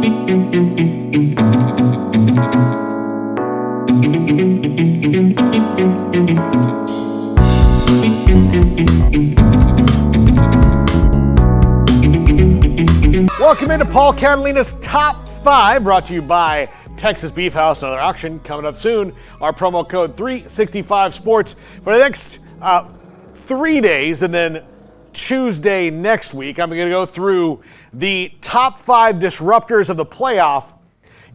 Welcome into Paul Catalina's Top 5, brought to you by Texas Beef House. Another auction coming up soon. Our promo code 365sports for the next 3 days, and then Tuesday next week, I'm going to go through the top 5 disruptors of the playoff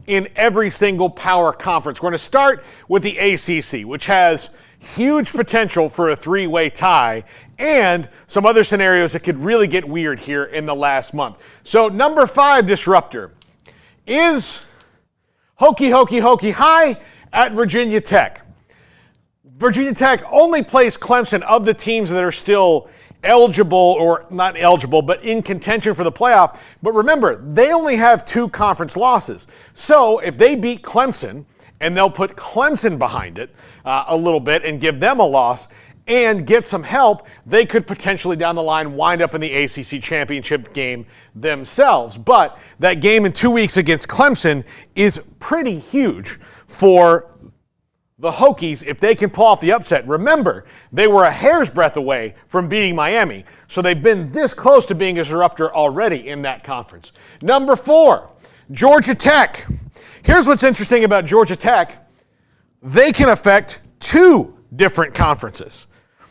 in every single power conference. We're going to start with the ACC, which has huge potential for a 3-way tie and some other scenarios that could really get weird here in the last month. So number 5 disruptor is Hokie High at Virginia Tech. Virginia Tech only plays Clemson of the teams that are still eligible, or not eligible, but in contention for the playoff. But remember, they only have 2 conference losses. So if they beat Clemson, and they'll put Clemson behind it a little bit and give them a loss and get some help, they could potentially down the line wind up in the ACC championship game themselves. But that game in 2 weeks against Clemson is pretty huge for the Hokies if they can pull off the upset. Remember, they were a hair's breadth away from beating Miami, so they've been this close to being a disruptor already in that conference. Number 4, Georgia Tech. Here's what's interesting about Georgia Tech. They can affect 2 different conferences.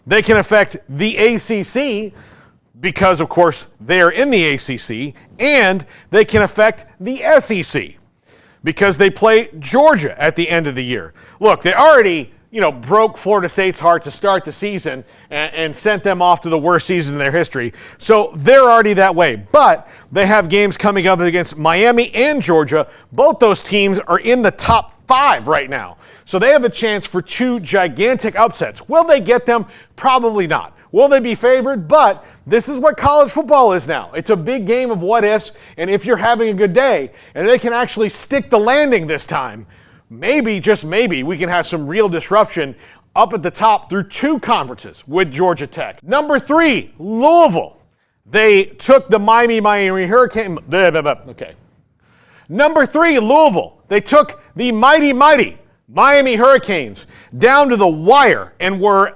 They can affect the ACC because, of course, they're in the ACC, and they can affect the SEC because they play Georgia at the end of the year. Look, they already, broke Florida State's heart to start the season and sent them off to the worst season in their history. So they're already that way. But they have games coming up against Miami and Georgia. Both those teams are in the top 5 right now. So they have a chance for 2 gigantic upsets. Will they get them? Probably not. Will they be favored? But this is what college football is now. It's a big game of what ifs, and if you're having a good day, and they can actually stick the landing this time, maybe, just maybe, we can have some real disruption up at the top through 2 conferences with Georgia Tech. Number 3, Louisville. They took the Miami Hurricane. Okay. Number 3, Louisville. They took the mighty Miami Hurricanes down to the wire and were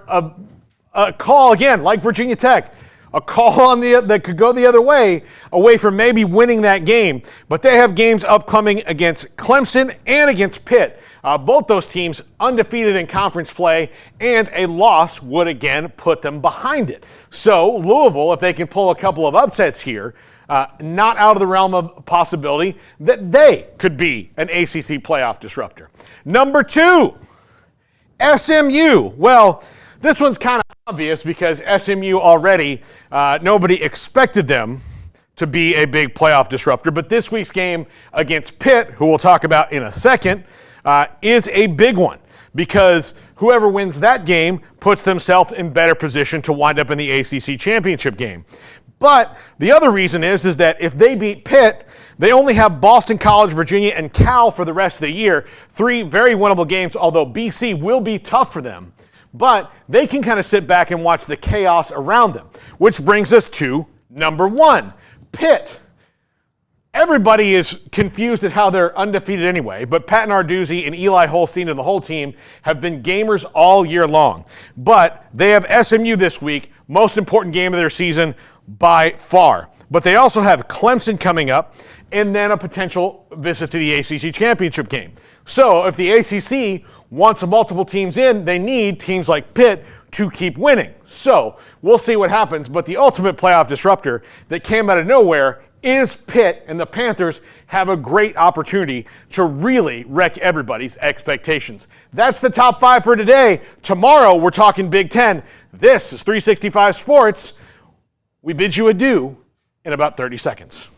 a call, again, like Virginia Tech, a call that could go the other way, away from maybe winning that game. But they have games upcoming against Clemson and against Pitt. Both those teams undefeated in conference play, and a loss would again put them behind it. So Louisville, if they can pull a couple of upsets here, not out of the realm of possibility that they could be an ACC playoff disruptor. Number 2, SMU. Well, this one's kind of obvious because SMU already, nobody expected them to be a big playoff disruptor. But this week's game against Pitt, who we'll talk about in a second, is a big one because whoever wins that game puts themselves in better position to wind up in the ACC championship game. But the other reason is that if they beat Pitt, they only have Boston College, Virginia, and Cal for the rest of the year. 3 very winnable games, although BC will be tough for them. But they can kind of sit back and watch the chaos around them, which brings us to number 1, Pitt. Everybody is confused at how they're undefeated anyway, but Pat Narduzzi and Eli Holstein and the whole team have been gamers all year long. But they have SMU this week, most important game of their season by far. But they also have Clemson coming up and then a potential visit to the ACC championship game. So if the ACC wants multiple teams in, they need teams like Pitt to keep winning. So we'll see what happens, but the ultimate playoff disruptor that came out of nowhere is Pitt, and the Panthers have a great opportunity to really wreck everybody's expectations. That's the top 5 for today. Tomorrow, we're talking Big Ten. This is 365 Sports. We bid you adieu in about 30 seconds.